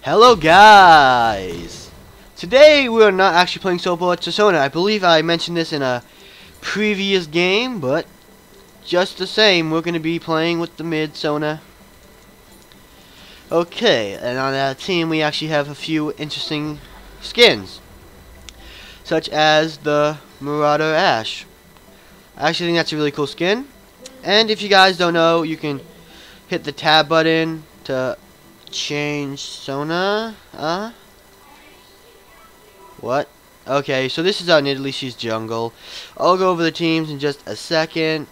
Hello guys! Today we are not actually playing Sona. I believe I mentioned this in a previous game, but just the same, we're going to be playing with the mid Sona. Okay, and on our team we actually have a few interesting skins, such as the Marauder Ash. I actually think that's a really cool skin, and if you guys don't know, you can hit the tab button to change Sona. What? Okay, so this is our Nidalee. She's jungle. I'll go over the teams in just a second.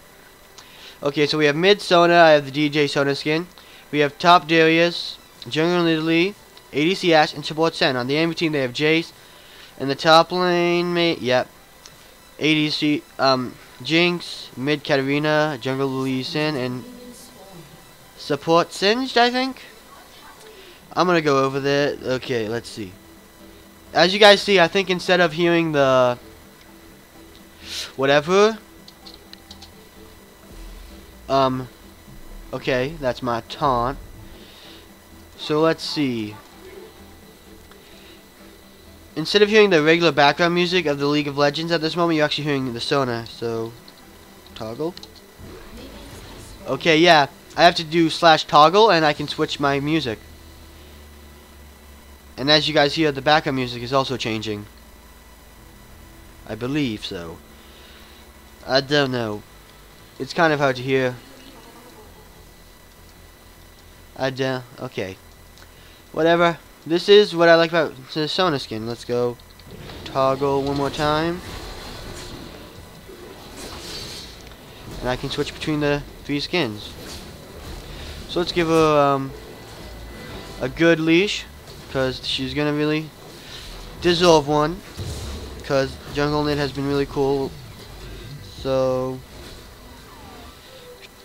Okay, so we have mid Sona. I have the DJ Sona skin. We have top Darius, jungle Nidalee, ADC Ash, and support Sen. On the enemy team they have Jace. In the top lane, yep, ADC Jinx, mid Katarina, jungle Lee Sin, and support Singed, I think. I'm gonna go over there. Okay, let's see. As you guys see, I think instead of hearing the whatever, okay, that's my taunt. So let's see. Instead of hearing the regular background music of the League of Legends at this moment, you're actually hearing the Sona. So toggle. Okay, yeah, I have to do /toggle, and I can switch my music. And as you guys hear, the background music is also changing. I believe so. I don't know. It's kind of hard to hear. Okay. Whatever. This is what I like about the Sona skin. Let's go toggle one more time. And I can switch between the 3 skins. So let's give her a good leash, because she's gonna really deserve one, because jungle Nid has been really cool. So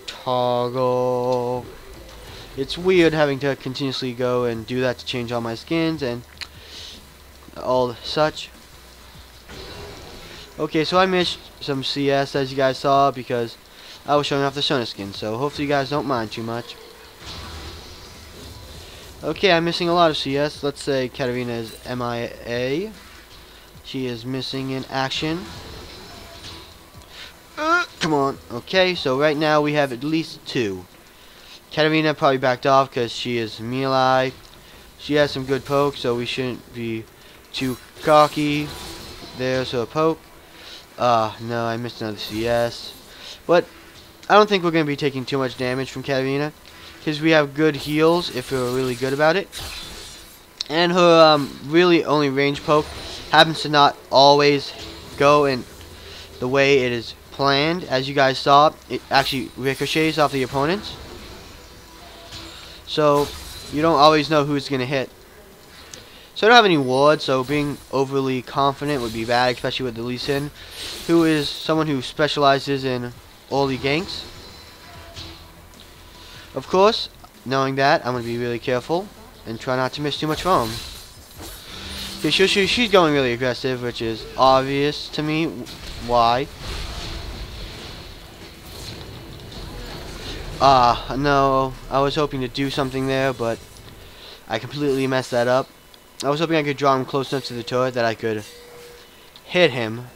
toggle. It's weird having to continuously go and do that to change all my skins and all such. Okay, so I missed some CS, as you guys saw, because I was showing off the Sona skin, so hopefully you guys don't mind too much. Okay, I'm missing a lot of CS. Let's say Katarina is MIA. She is missing in action. Come on. Okay, so right now we have at least 2. Katarina probably backed off because she is melee. She has some good poke, so we shouldn't be too cocky. There's her poke. No, I missed another CS. But I don't think we're going to be taking too much damage from Katarina, because we have good heals if we're really good about it. And her really only range poke happens to not always go in the way it is planned. As you guys saw, it actually ricochets off the opponents. So you don't always know who's going to hit. So I don't have any wards, so being overly confident would be bad, especially with the Lee Sin, who is someone who specializes in early ganks. Of course, knowing that, I'm going to be really careful and try not to miss too much from him. Okay, she's going really aggressive, which is obvious to me why. No, I was hoping to do something there, but I completely messed that up. I was hoping I could draw him close enough to the turret that I could hit him.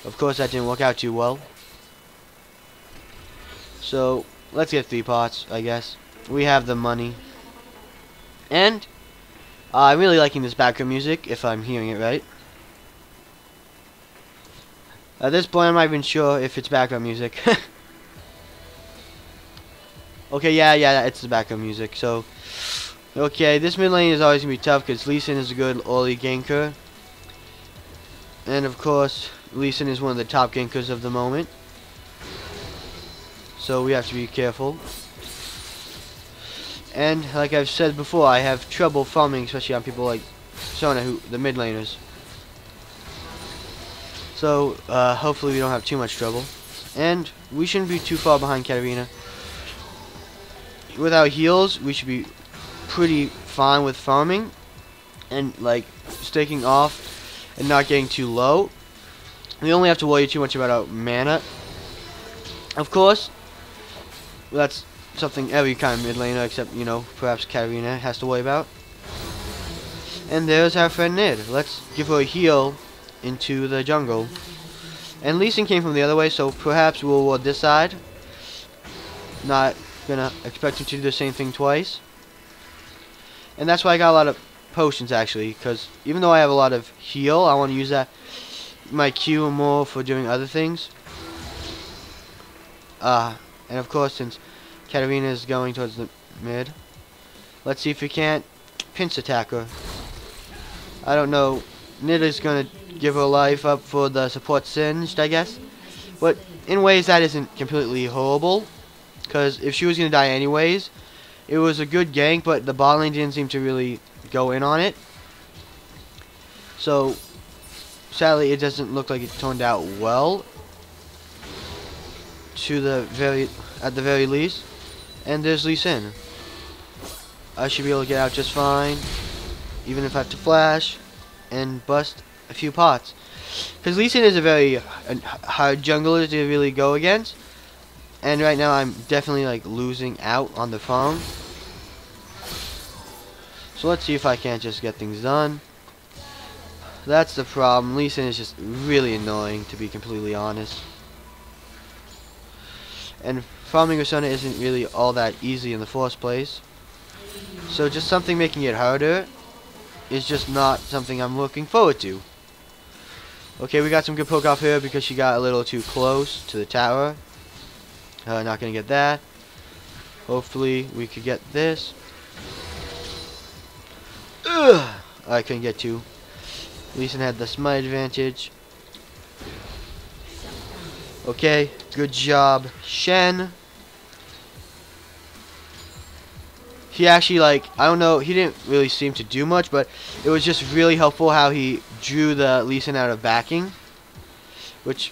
Of course, that didn't work out too well. So let's get 3 pots, I guess. We have the money. And I'm really liking this background music, if I'm hearing it right. At this point, I'm not even sure if it's background music. Okay, yeah, it's the background music. So, okay, this mid lane is always going to be tough, because Lee Sin is a good early ganker. And, of course, Lee Sin is one of the top gankers of the moment. So we have to be careful. And like I've said before, I have trouble farming, especially on people like Sona, who the mid laners. So hopefully we don't have too much trouble. And we shouldn't be too far behind Katarina. With our heals, we should be pretty fine with farming and like staking off and not getting too low. We only have to worry too much about our mana. Of course, that's something every kind of mid laner, except, you know, perhaps Katarina has to worry about. And there's our friend Nid. Let's give her a heal into the jungle. And Lee Sin came from the other way, so perhaps we'll ward this side. Not gonna expect him to do the same thing twice. And that's why I got a lot of potions, actually, because even though I have a lot of heal, I want to use that my Q more for doing other things. And of course, since Katarina is going towards the mid, let's see if we can't pinch attack her. I don't know. Nid is gonna give her life up for the support singed, I guess. But in ways that isn't completely horrible, because if she was gonna die anyways, it was a good gank, but the bot lane didn't seem to really go in on it. So sadly, it doesn't look like it turned out well. At the very least. And there's Lee Sin. I should be able to get out just fine, even if I have to flash and bust a few pots. Because Lee Sin is a very hard jungler to really go against. And right now I'm definitely like losing out on the farm. So let's see if I can't just get things done. That's the problem. Lee Sin is just really annoying, to be completely honest. And farming with Sona isn't really all that easy in the first place. So just something making it harder is just not something I'm looking forward to. Okay, we got some good poke off here because she got a little too close to the tower. Not gonna get that. Hopefully we could get this. Ugh! I couldn't get to. Lee Sin had the smite advantage. Okay, good job, Shen. He actually, like, I don't know, he didn't really seem to do much, but it was just really helpful how he drew the Lee Sin out of backing, which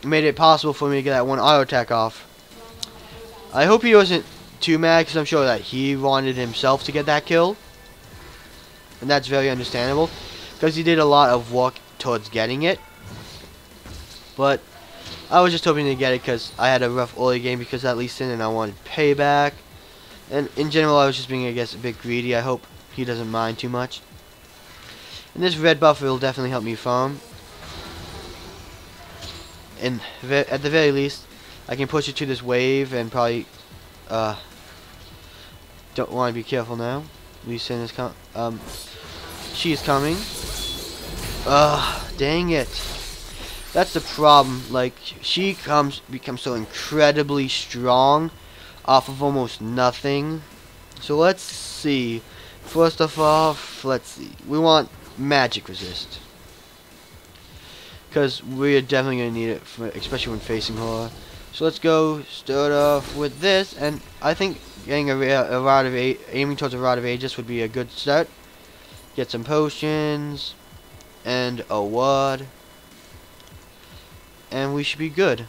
made it possible for me to get that one auto attack off. I hope he wasn't too mad, because I'm sure that he wanted himself to get that kill, and that's very understandable, because he did a lot of work towards getting it. But I was just hoping to get it because I had a rough early game because that Lee Sin and I wanted payback. And in general, I was just being, I guess, a bit greedy. I hope he doesn't mind too much. And this red buff will definitely help me farm. And at the very least, I can push it to this wave and probably don't want to be careful now. Lee Sin is she is coming. Dang it. That's the problem. Like, she becomes so incredibly strong off of almost nothing. So let's see. First of all, let's see. We want magic resist, because we're definitely going to need it, especially when facing her. So let's go start off with this, and I think getting aiming towards a Rod of Aegis would be a good start. Get some potions and a ward, and we should be good.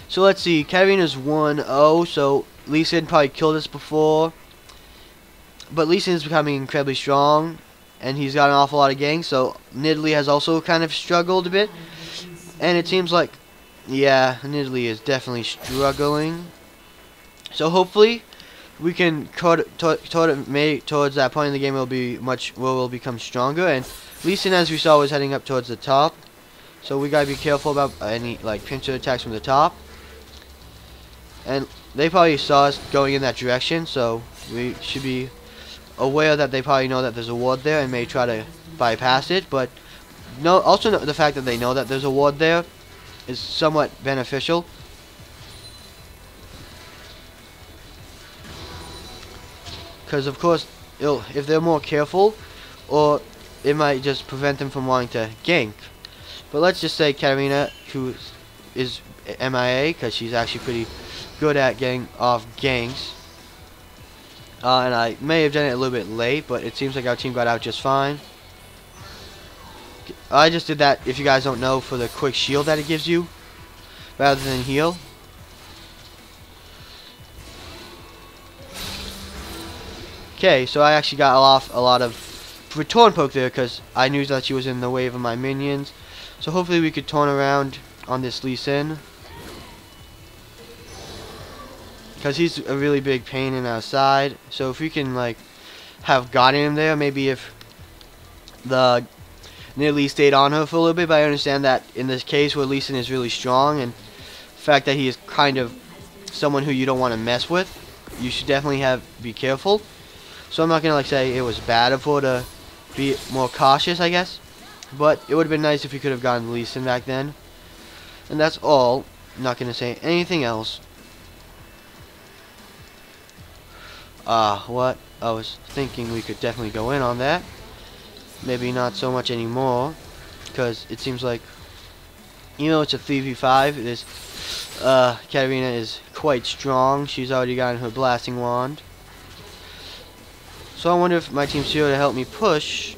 So let's see, Katarina's 1-0, so Lee Sin probably killed us before, but Lee Sin is becoming incredibly strong, and he's got an awful lot of ganks, so Nidalee has also kind of struggled a bit, and it seems like, yeah, Nidalee is definitely struggling. So hopefully we can towards that point in the game we'll become stronger, and Lee Sin, as we saw, was heading up towards the top. So we gotta be careful about any like pincer attacks from the top. And they probably saw us going in that direction, so we should be aware that they probably know that there's a ward there and may try to bypass it. But also the fact that they know that there's a ward there is somewhat beneficial. Because of course, if they're more careful, or it might just prevent them from wanting to gank. But let's just say Katarina, who is MIA, because she's actually pretty good at getting off ganks. And I may have done it a little bit late, but it seems like our team got out just fine. I just did that, if you guys don't know, for the quick shield that it gives you, rather than heal. Okay, so I actually got off a lot of return poke there, because I knew that she was in the wave of my minions. So hopefully we could turn around on this Lee Sin. because he's a really big pain in our side. So if we can like have gotten him there, maybe if the nearly stayed on her for a little bit. But I understand that in this case where Lee Sin is really strong, and the fact that he is kind of someone who you don't want to mess with, you should definitely be careful. So I'm not gonna like say it was bad of her to be more cautious, I guess, but it would have been nice if we could have gotten Lee Sin back then. And that's all. I'm not gonna say anything else. What? I was thinking we could definitely go in on that. Maybe not so much anymore, because it seems like, you know, it's a 3v5. This Katarina is quite strong. She's already gotten her blasting wand. So I wonder if my team's here to help me push.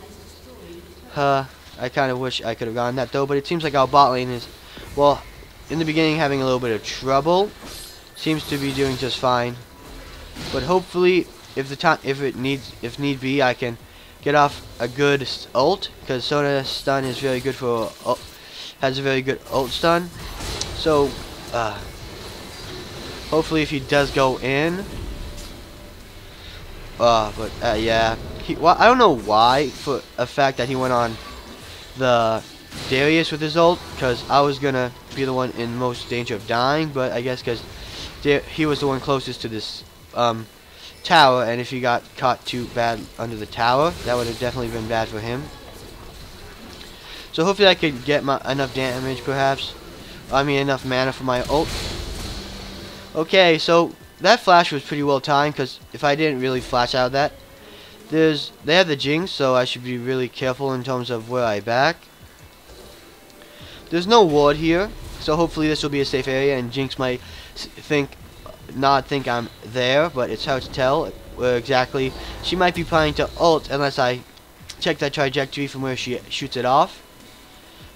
I kind of wish I could have gotten that though, but it seems like our bot lane is, well, in the beginning having a little bit of trouble. Seems to be doing just fine, but hopefully, if need be, I can get off a good ult, because Sona stun is very good for has a very good ult stun. So hopefully if he does go in, yeah, well, I don't know why for a fact that he went on the Darius with his ult, because I was gonna be the one in most danger of dying, but I guess because he was the one closest to this tower, and if he got caught too bad under the tower, that would have definitely been bad for him. So hopefully I could get enough damage, perhaps. I mean, enough mana for my ult. Okay, so that flash was pretty well timed, because if I didn't really flash out of that, they have the Jinx, so I should be really careful in terms of where I back. There's no ward here, so hopefully this will be a safe area, and Jinx might not think I'm there, but it's hard to tell where exactly. She might be planning to ult unless I check that trajectory from where she shoots it off.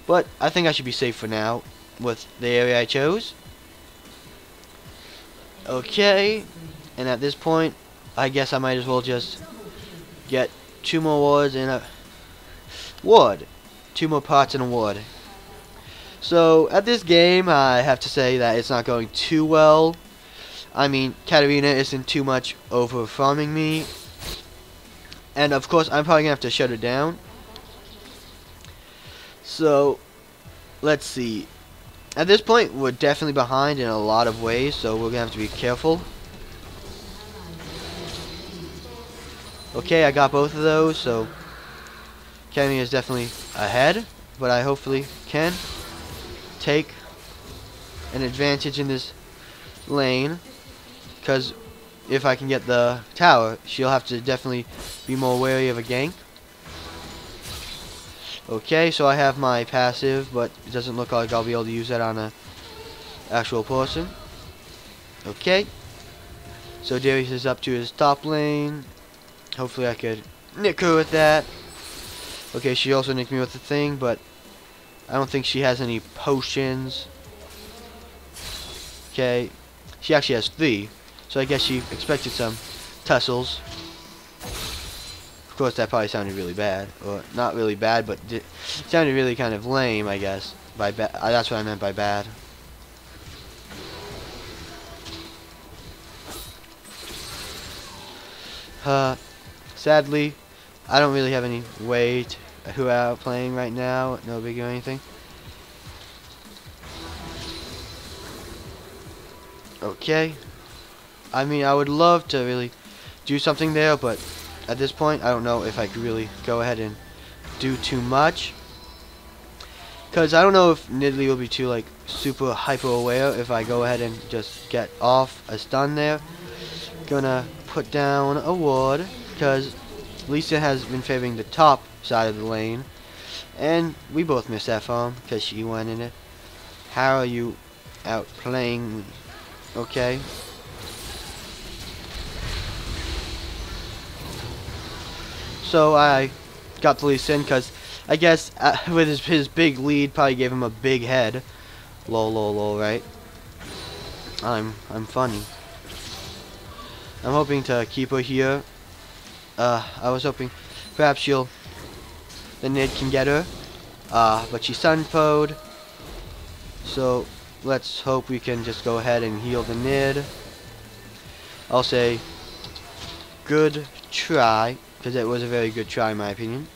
But I think I should be safe for now with the area I chose. Okay, and at this point, I guess I might as well just get 2 more wards and a ward. 2 more pots and a ward. So at this game, I have to say that it's not going too well. I mean, Katarina isn't too much over farming me, and of course I'm probably gonna have to shut her down. So let's see. At this point, we're definitely behind in a lot of ways, so we're gonna have to be careful. Okay, I got both of those, so Katarina is definitely ahead, but I hopefully can take an advantage in this lane, because if I can get the tower, she'll have to definitely be more wary of a gank. Okay, so I have my passive, but it doesn't look like I'll be able to use that on a actual person. Okay, so Darius is up to his top lane. Hopefully I could nick her with that. Okay, she also nicked me with the thing, but I don't think she has any potions. Okay, she actually has 3, so I guess she expected some tussles. Of course, that probably sounded really bad, or not really bad, but it sounded really kind of lame, I guess. By that's what I meant by bad. Sadly, I don't really have any way to who I'm playing right now. No big or anything. Okay. I mean, I would love to really do something there, but at this point, I don't know if I could really go ahead and do too much. Because I don't know if Nidalee will be too, like, super hyper aware if I go ahead and just get off a stun there. Gonna put down a ward, because Lisa has been favoring the top side of the lane. And we both missed that farm, because she went in it. How are you outplaying me? Okay. So I got the Lee Sin because I guess with his big lead probably gave him a big head. Lol, lol, lol, right? I'm funny. I'm hoping to keep her here. I was hoping perhaps the Nid can get her. But she's Sunpo'd. So let's hope we can just go ahead and heal the Nid. I'll say good try, because it was a very good try in my opinion.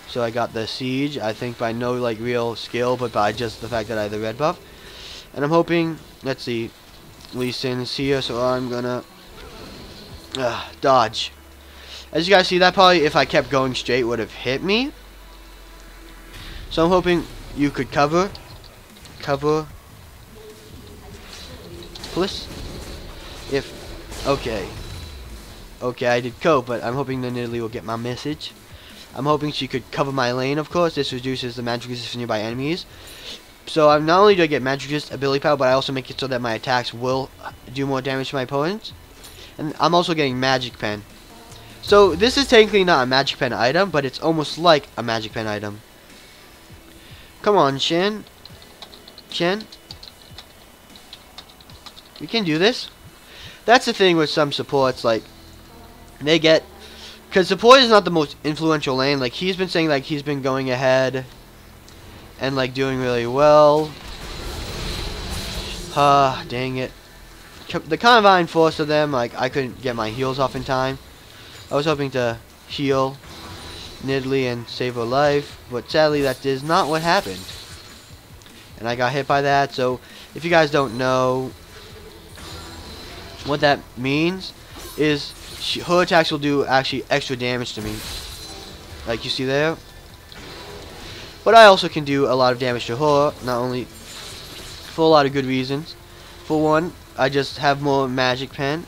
So I got the siege, I think by no like real skill, but by just the fact that I had the red buff. And I'm hoping, let's see, Lee Sin's here, so I'm gonna dodge. As you guys see, that probably, if I kept going straight, would have hit me. So I'm hoping you could cover, please. Okay, I did cope, but I'm hoping the Nidalee will get my message. I'm hoping she could cover my lane, of course. This reduces the magic resistance nearby enemies. So I'm not only do I get magic resist ability power, but I also make it so that my attacks will do more damage to my opponents. And I'm also getting magic pen. So this is technically not a magic pen item, but it's almost like a magic pen item. Come on, Shen. We can do this. That's the thing with some supports, like, they get, because support is not the most influential lane. Like, he's been saying, like, he's been going ahead and, like, doing really well. Dang it. The Convine force of them, like, I couldn't get my heals off in time. I was hoping to heal Nidalee and save her life, but sadly that is not what happened. And I got hit by that, so if you guys don't know, what that means is her attacks will do actually extra damage to me, like you see there. But I also can do a lot of damage to her, not only for a lot of good reasons. For one, I just have more magic pen.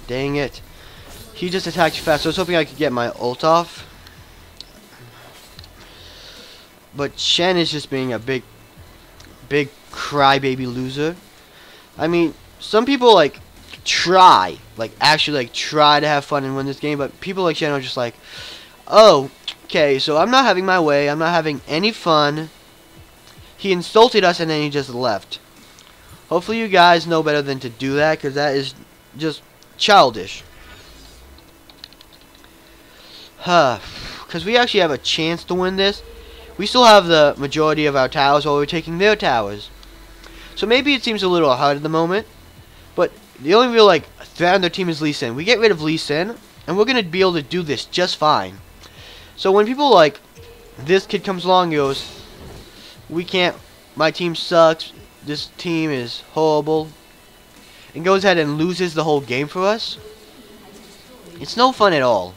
Dang it. He just attacked you fast, so I was hoping I could get my ult off. But Shen is just being a big crybaby loser. I mean, some people like actually try to have fun and win this game, but people like Shen are just like, oh, okay, so I'm not having my way, I'm not having any fun. He insulted us and then he just left. Hopefully you guys know better than to do that, because that is just childish. Because we actually have a chance to win this. We still have the majority of our towers while we're taking their towers. So maybe it seems a little hard at the moment. But the only real like threat on their team is Lee Sin. We get rid of Lee Sin, and we're going to be able to do this just fine. So when people like this kid comes along and goes, we can't, my team sucks, this team is horrible, and goes ahead and loses the whole game for us, it's no fun at all.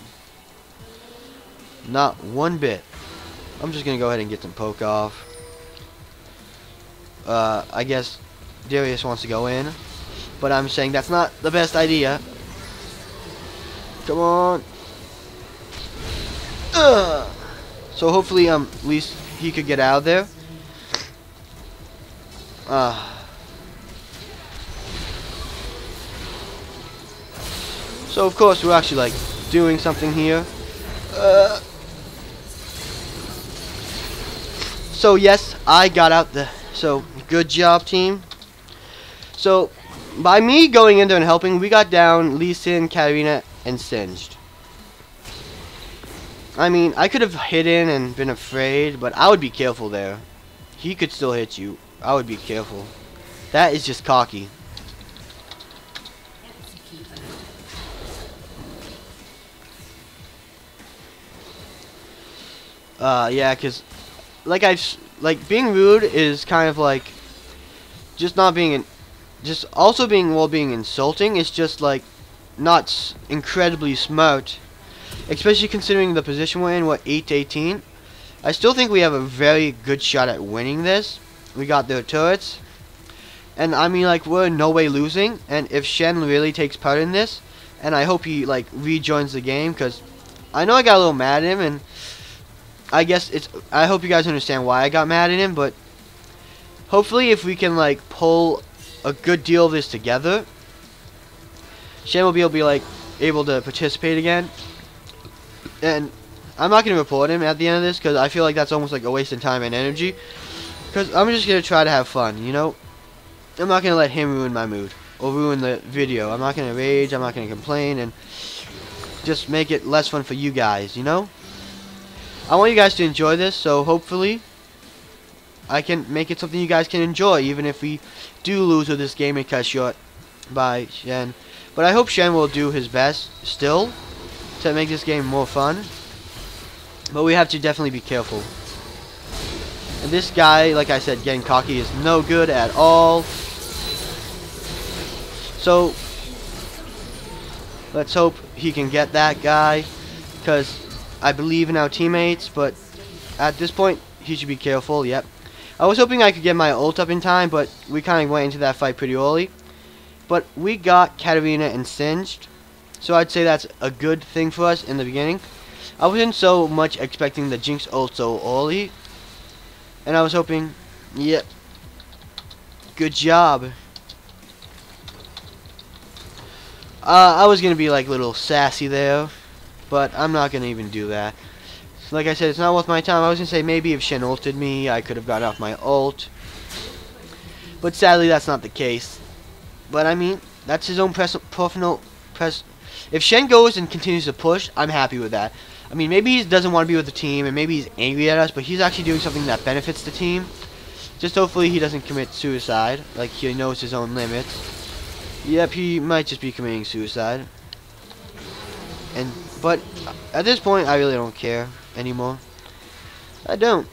Not one bit. I'm just going to go ahead and get some poke off. I guess Darius wants to go in, but I'm saying that's not the best idea. Come on. So hopefully at least he could get out of there. So of course we're actually like doing something here. So yes, I got out so good job, team. So by me going in there and helping, we got down Lee Sin, Katarina, and Singed. I mean, I could have hidden and been afraid, but I would be careful there. He could still hit you. I would be careful. That is just cocky. Yeah, because like being rude is kind of like just not being just also being being insulting. It's just like not incredibly smart, especially considering the position we're in. What, 8-18? I still think we have a very good shot at winning this. We got their turrets, and I mean, like, we're in no way losing. And if Shen really takes part in this, and I hope he like rejoins the game, because I know I got a little mad at him, and I guess I hope you guys understand why I got mad at him. But hopefully if we can like pull a good deal of this together, Shen will be able to participate again. And I'm not going to report him at the end of this, because I feel like that's almost like a waste of time and energy, because I'm just going to try to have fun, you know. I'm not going to let him ruin my mood or ruin the video. I'm not going to rage, I'm not going to complain, and just make it less fun for you guys, you know. I want you guys to enjoy this, so hopefully I can make it something you guys can enjoy, even if we do lose with this game and cut short by Shen. But I hope Shen will do his best still to make this game more fun. But we have to definitely be careful. And this guy, like I said, getting cocky is no good at all. So let's hope he can get that guy, because I believe in our teammates, but at this point he should be careful. Yep. I was hoping I could get my ult up in time, but we kind of went into that fight pretty early. But we got Katarina and Singed, so I'd say that's a good thing for us in the beginning. I wasn't so much expecting the Jinx ult so early, and I was hoping, yep, good job. I was gonna be like a little sassy there, but I'm not gonna even do that. Like I said, it's not worth my time. I was gonna say maybe if Shen ulted me, I could have got off my ult, but sadly that's not the case. But I mean, that's his own personal. If Shen goes and continues to push, I'm happy with that. I mean, maybe he doesn't want to be with the team, and maybe he's angry at us, but he's actually doing something that benefits the team. Just hopefully he doesn't commit suicide, like he knows his own limits. Yep, he might just be committing suicide. But at this point, I really don't care anymore. I don't.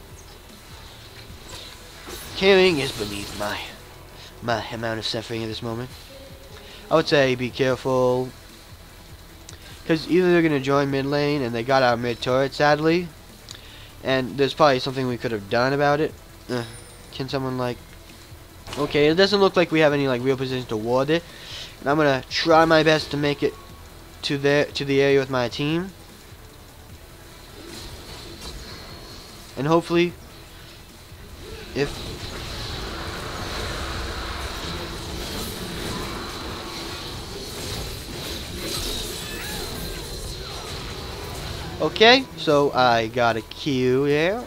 Caring is beneath my amount of suffering at this moment. I would say be careful, because either they're gonna join mid lane, and they got our mid turret sadly, and there's probably something we could have done about it. Can someone like? Okay, it doesn't look like we have any like real position to ward it, and I'm gonna try my best to make it to the area with my team, and hopefully, if okay, so I got a Q there.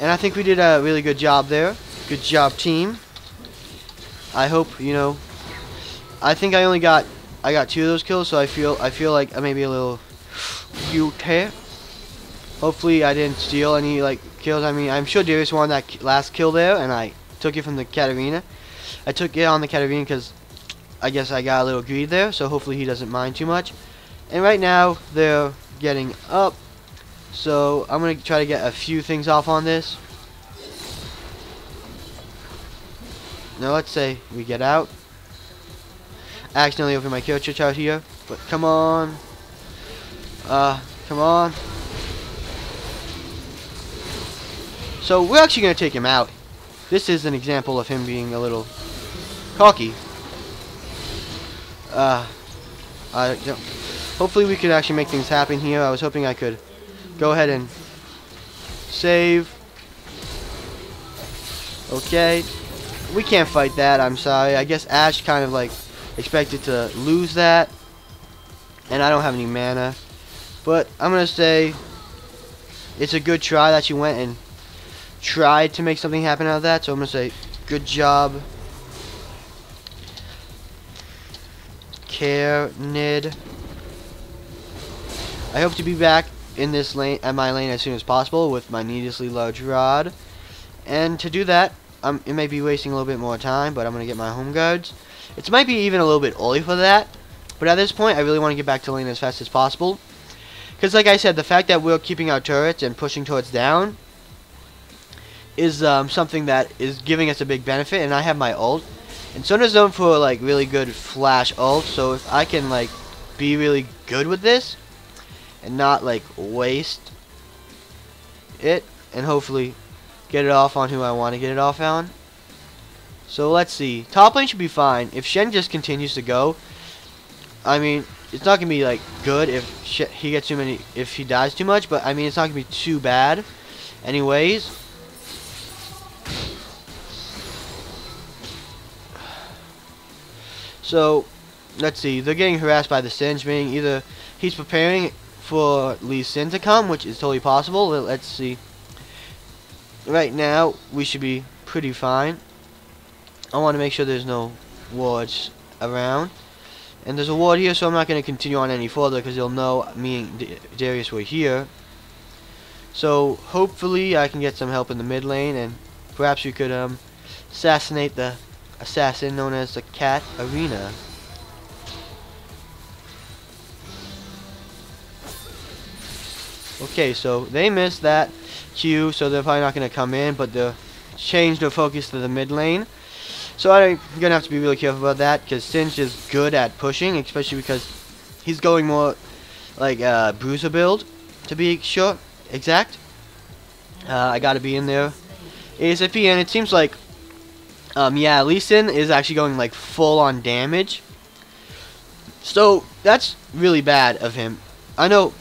And I think we did a really good job there. Good job, team. I hope, you know, I think I got 2 of those kills, so I feel like I may be a little cute. Hopefully I didn't steal any like kills. I mean, I'm sure Darius won that last kill there, and I took it from the Katarina. I took it on the Katarina because I guess I got a little greedy there, so hopefully he doesn't mind too much. And right now they're getting up, so I'm gonna try to get a few things off on this. Now let's say we get out. I accidentally opened my character chart here, but come on, come on. So we're actually gonna take him out. This is an example of him being a little cocky. Hopefully we could actually make things happen here. I was hoping I could go ahead and save. Okay. We can't fight that, I'm sorry. I guess Ash kind of like expected to lose that. And I don't have any mana. But I'm going to say it's a good try that you went and tried to make something happen out of that. So I'm going to say good job. Care, Nid. I hope to be back in this lane, at my lane, as soon as possible with my needlessly large rod. And to do that, it may be wasting a little bit more time, but I'm going to get my home guards. It might be even a little bit early for that, but at this point, I really want to get back to lane as fast as possible. Because like I said, the fact that we're keeping our turrets and pushing towards down is something that is giving us a big benefit, and I have my ult. And Sona's known for like really good flash ult, so if I can like be really good with this and not like waste it, and hopefully get it off on who I want to get it off on. So let's see. Top lane should be fine. If Shen just continues to go, I mean, it's not gonna be like good if he gets too many, if he dies too much, but I mean, it's not gonna be too bad anyways. So let's see. They're getting harassed by the Singe, meaning either he's preparing for Lee's Sin to come, which is totally possible. Let's see. Right now, we should be pretty fine. I want to make sure there's no wards around. And there's a ward here, so I'm not going to continue on any further because they'll know me and Darius were here. So hopefully I can get some help in the mid lane, and perhaps we could assassinate the assassin known as the Cat Arena. Okay, so they missed that Q, so they're probably not going to come in, but they'll change their focus to the mid lane. So I'm going to have to be really careful about that, because Sinch is good at pushing, especially because he's going more like bruiser build, to be sure, exact. I got to be in there ASAP, and it seems like, yeah, Lee Sin is actually going like full on damage. So that's really bad of him. I know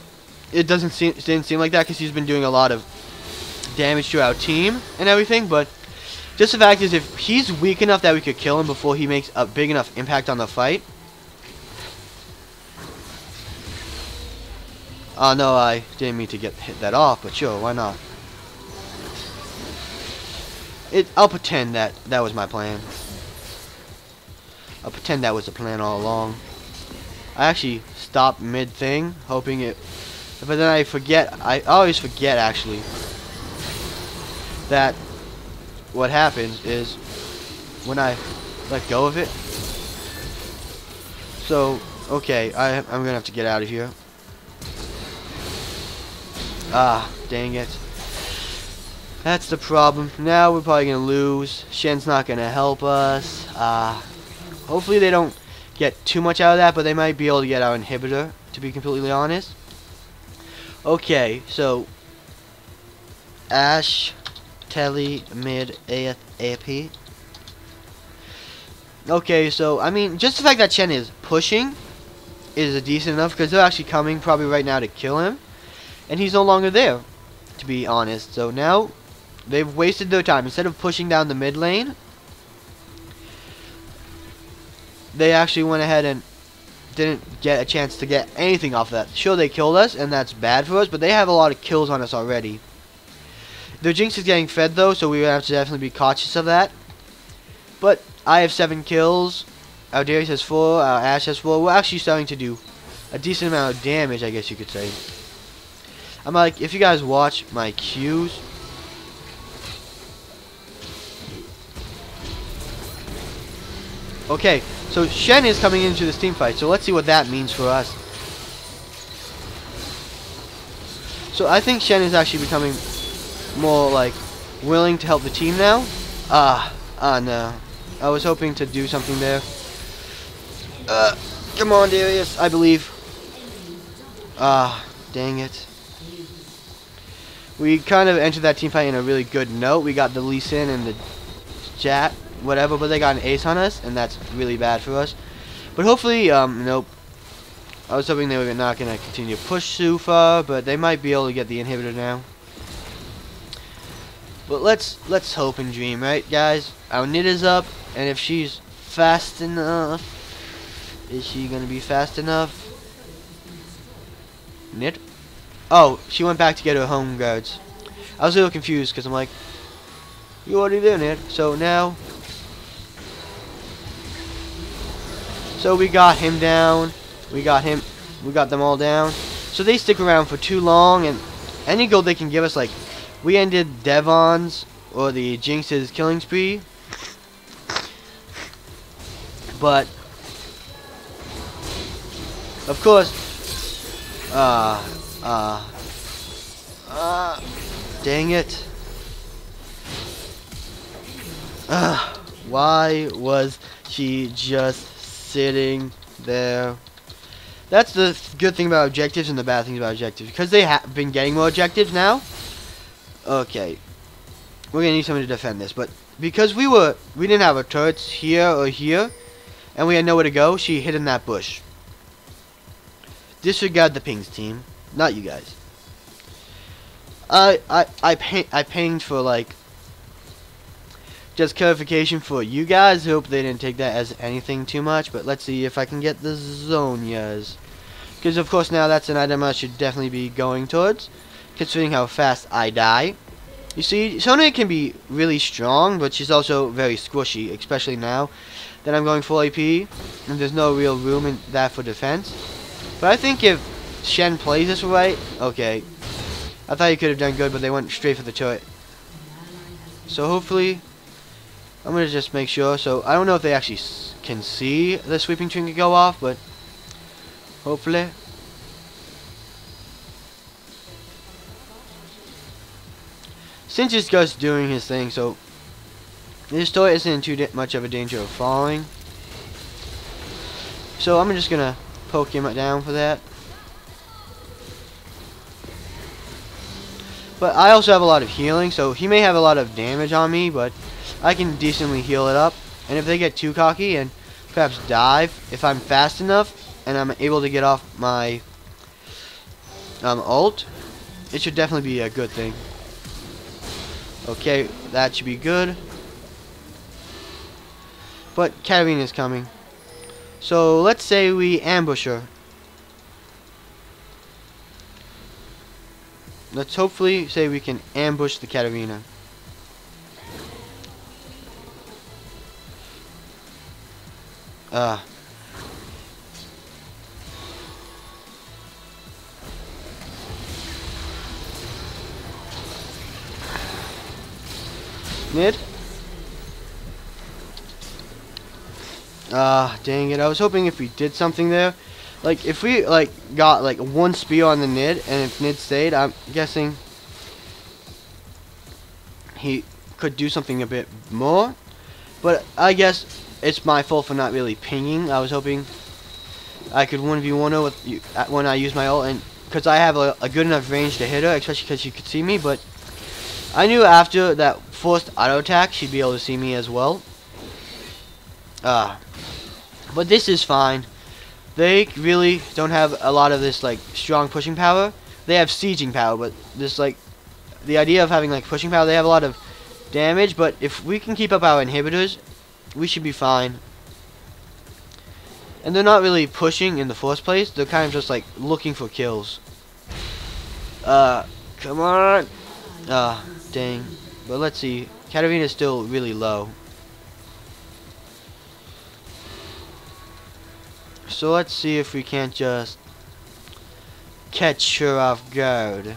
it didn't seem like that because he's been doing a lot of damage to our team and everything, but just the fact is, if he's weak enough that we could kill him before he makes a big enough impact on the fight. Oh no, I didn't mean to hit that off, but sure, why not? I'll pretend that was my plan. I'll pretend that was the plan all along. I actually stopped mid-thing, hoping it... But then I forget, I always forget actually, that what happens is when I let go of it. So, okay, I'm gonna have to get out of here. Ah, dang it. That's the problem. Now we're probably gonna lose. Shen's not gonna help us. Hopefully they don't get too much out of that, but they might be able to get our inhibitor, to be completely honest. Okay, so Ashe, Telly, mid, AP. Okay, so I mean, just the fact that Shen is pushing is a decent enough, because they're actually coming probably right now to kill him, and he's no longer there, to be honest. So now they've wasted their time. Instead of pushing down the mid lane, they actually went ahead and didn't get a chance to get anything off of that. Sure, they killed us, and that's bad for us, but they have a lot of kills on us already. Their Jinx is getting fed, though, so we have to definitely be cautious of that. But I have 7 kills. Our Darius has 4. Our Ashe has 4. We're actually starting to do a decent amount of damage, I guess you could say. I'm like, if you guys watch my Qs, okay, so Shen is coming into this team fight, so let's see what that means for us. So I think Shen is actually becoming more like willing to help the team now. No. I was hoping to do something there. Come on, Darius, I believe. Dang it. We kind of entered that team fight in a really good note. We got the Lee Sin and the Jat, whatever, but they got an ace on us, and that's really bad for us. But hopefully, nope. I was hoping they were not going to continue to push too far, but they might be able to get the inhibitor now. But let's hope and dream, right, guys? Our Nid is up, and if she's fast enough, is she going to be fast enough? Nid? Oh, she went back to get her home guards. I was a little confused because I'm like, you already there, Nid. So now, so we got him down. We got him. We got them all down. So they stick around for too long, and any gold they can give us, like, we ended Devon's or the Jinx's killing spree. But of course, dang it. Why was she just sitting there? That's the good thing about objectives and the bad thing about objectives. Because they have been getting more objectives now. Okay. We're gonna need someone to defend this. But because we didn't have our turrets here or here, and we had nowhere to go, she hid in that bush. Disregard the pings, team. Not you guys. I pinged for, like, just clarification for you guys. Hope they didn't take that as anything too much. But let's see if I can get the Zonias. Because, of course, now that's an item I should definitely be going towards, considering how fast I die. You see, Sona can be really strong, but she's also very squishy, especially now that I'm going full AP, and there's no real room in that for defense. But I think if Shen plays this right, okay, I thought he could have done good, but they went straight for the turret. So hopefully, I'm going to just make sure. So I don't know if they actually can see the sweeping trinket go off, but hopefully. Since it's just doing his thing, so this turret isn't in too much of a danger of falling. So I'm just going to poke him down for that. But I also have a lot of healing, so he may have a lot of damage on me, but I can decently heal it up. And if they get too cocky and perhaps dive, if I'm fast enough and I'm able to get off my ult, it should definitely be a good thing. Okay, that should be good. But Katarina is coming. So let's say we ambush her. Let's hopefully say we can ambush the Katarina. Mid? Dang it. I was hoping if we did something there. Like, if we, like, got, like, one spear on the Nid, and if Nid stayed, I'm guessing he could do something a bit more. But I guess it's my fault for not really pinging. I was hoping I could 1v1 her with you, when I use my ult, and because I have a good enough range to hit her, especially because she could see me, but I knew after that first auto attack, she'd be able to see me as well. But this is fine. They really don't have a lot of this, like, strong pushing power. They have sieging power, but this, like, the idea of having, like, pushing power, they have a lot of damage, but if we can keep up our inhibitors, we should be fine. And they're not really pushing in the first place. They're kind of just, like, looking for kills. Come on. Dang. But let's see. Katarina's still really low. So let's see if we can't just catch her off guard.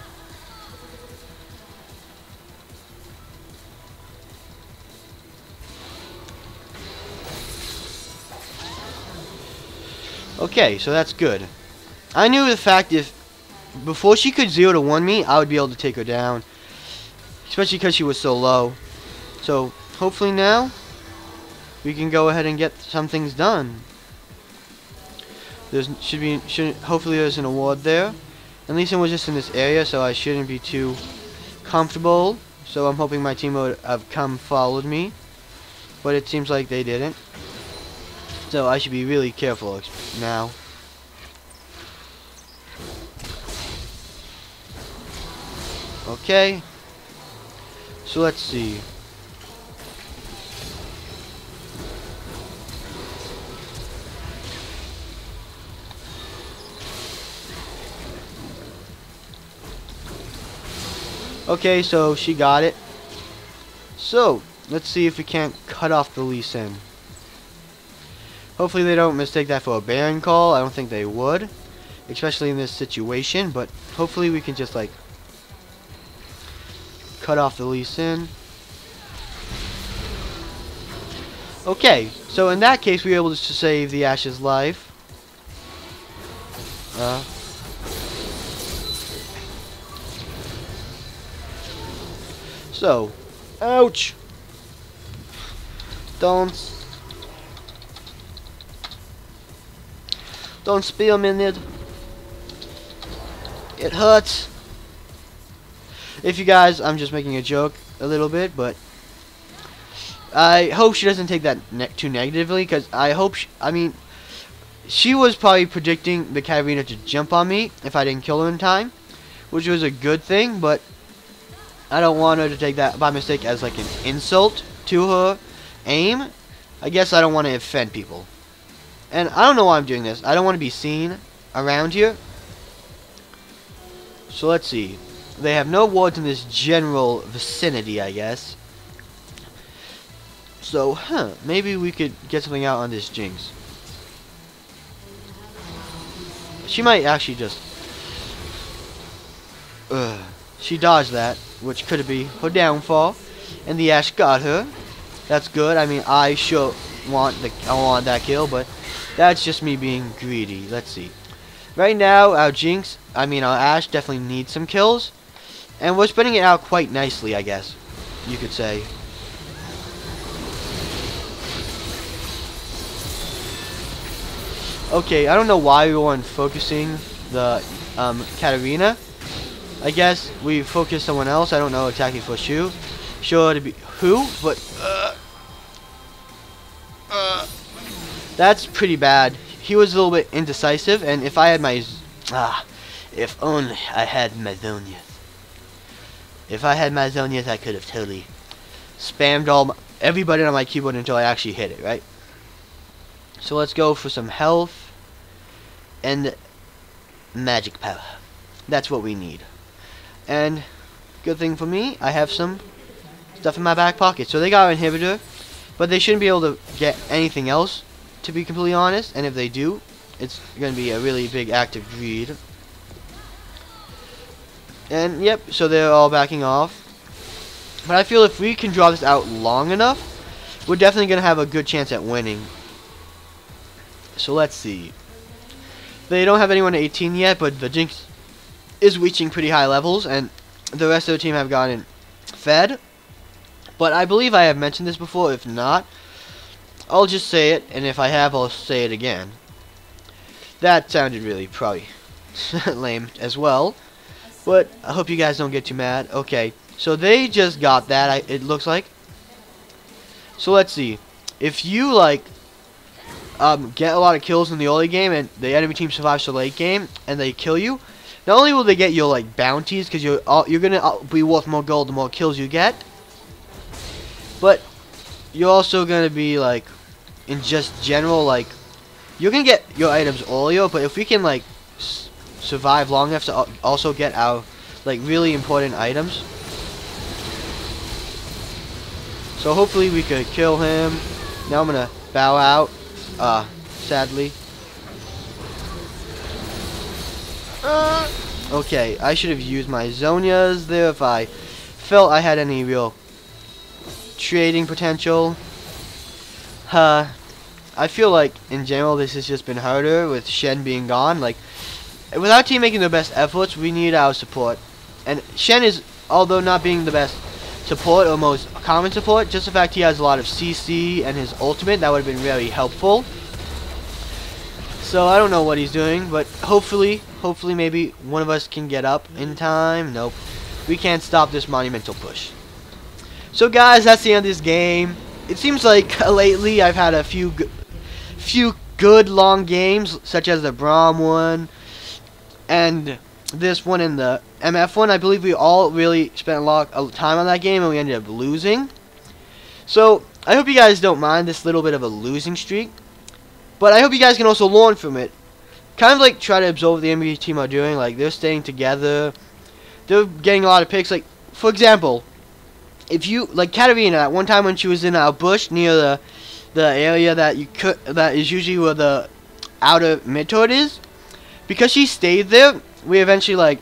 Okay, so that's good. I knew the fact if before she could 0 to 1 me, I would be able to take her down. Especially because she was so low. So hopefully now we can go ahead and get some things done. Hopefully there's an award there. And Lee Sin was just in this area, so I shouldn't be too comfortable. So I'm hoping my team would have followed me. But it seems like they didn't. So I should be really careful now. Okay. So let's see. Okay, so she got it. So, let's see if we can't cut off the Lee Sin. Hopefully they don't mistake that for a Baron call. I don't think they would. Especially in this situation. But hopefully we can just, like, cut off the Lee Sin. Okay, so in that case we were able to save the Ashe's life. So, ouch! Don't spear me, Nid. It hurts. If you guys, I'm just making a joke a little bit, but I hope she doesn't take that too negatively, because I hope she was probably predicting the Katarina to jump on me if I didn't kill her in time, which was a good thing, but I don't want her to take that by mistake as like an insult to her aim. I guess I don't want to offend people. And I don't know why I'm doing this. I don't want to be seen around here. So let's see. They have no wards in this general vicinity, I guess. So, maybe we could get something out on this Jinx. She might actually just... She dodged that, which could be her downfall. And the Ash got her. That's good. I mean, I sure want that kill, but that's just me being greedy. Let's see. Right now, our Ash definitely needs some kills. And we're spreading it out quite nicely, I guess you could say. Okay, I don't know why we weren't focusing the Katarina. I guess we focused someone else. I don't know exactly for sure to be who, but that's pretty bad. He was a little bit indecisive, and if I had my if only I had my Zonias. If I had my Zonias, I could have totally spammed everybody on my keyboard until I actually hit it, right? So let's go for some health and magic power. That's what we need. And good thing for me, I have some stuff in my back pocket. So they got our inhibitor, but they shouldn't be able to get anything else, to be completely honest. And if they do, it's going to be a really big act of greed. And yep, so they're all backing off. But I feel if we can draw this out long enough, we're definitely going to have a good chance at winning. So let's see. They don't have anyone at 18 yet, but the Jinx is reaching pretty high levels, and the rest of the team have gotten fed. But I believe I have mentioned this before. If not, I'll just say it, and if I have, I'll say it again. That sounded really probably lame as well, but I hope you guys don't get too mad. Okay, so they just got that, it looks like. So let's see. If you like get a lot of kills in the early game and the enemy team survives the late game and they kill you, not only will they get your like bounties, because you're gonna be worth more gold the more kills you get, but you're also gonna be like, in just general, like, you're gonna get your items earlier. But if we can like survive long enough to also get our like really important items, so hopefully we could kill him. Now I'm gonna bow out, sadly. Okay, I should have used my Zonias there if I felt I had any real trading potential. I feel like in general this has just been harder with Shen being gone. Like, with our team making their best efforts, we need our support. And Shen is, although not being the best support or most common support, just the fact he has a lot of CC and his ultimate, that would have been very helpful. So I don't know what he's doing, but hopefully maybe one of us can get up in time. Nope. We can't stop this monumental push. So guys, that's the end of this game. It seems like lately I've had a few good long games, such as the Braum one and this one and the MF one. I believe we all really spent a lot of time on that game and we ended up losing. So I hope you guys don't mind this little bit of a losing streak. But I hope you guys can also learn from it. Kind of like try to absorb what the NBA team are doing. Like, they're staying together. They're getting a lot of picks. Like, for example, if you, like Katarina, at one time when she was in our bush near the area that is usually where the outer mid turret is, because she stayed there, we eventually, like,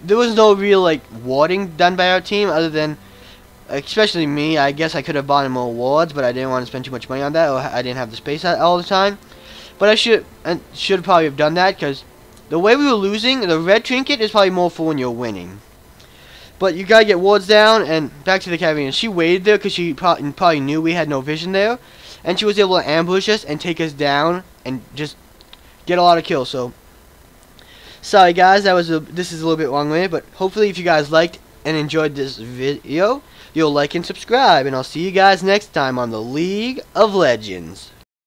there was no real like warding done by our team other than, especially me. I guess I could have bought more wards, but I didn't want to spend too much money on that, or I didn't have the space all the time. But I should probably have done that, because the way we were losing, the red trinket is probably more for when you're winning. But you gotta get wards down. And back to the Katarina. She waited there because she probably knew we had no vision there, and she was able to ambush us and take us down and just get a lot of kills. So sorry guys, this is a little bit long-winded, but hopefully if you guys liked and enjoyed this video, you'll like and subscribe, and I'll see you guys next time on the League of Legends.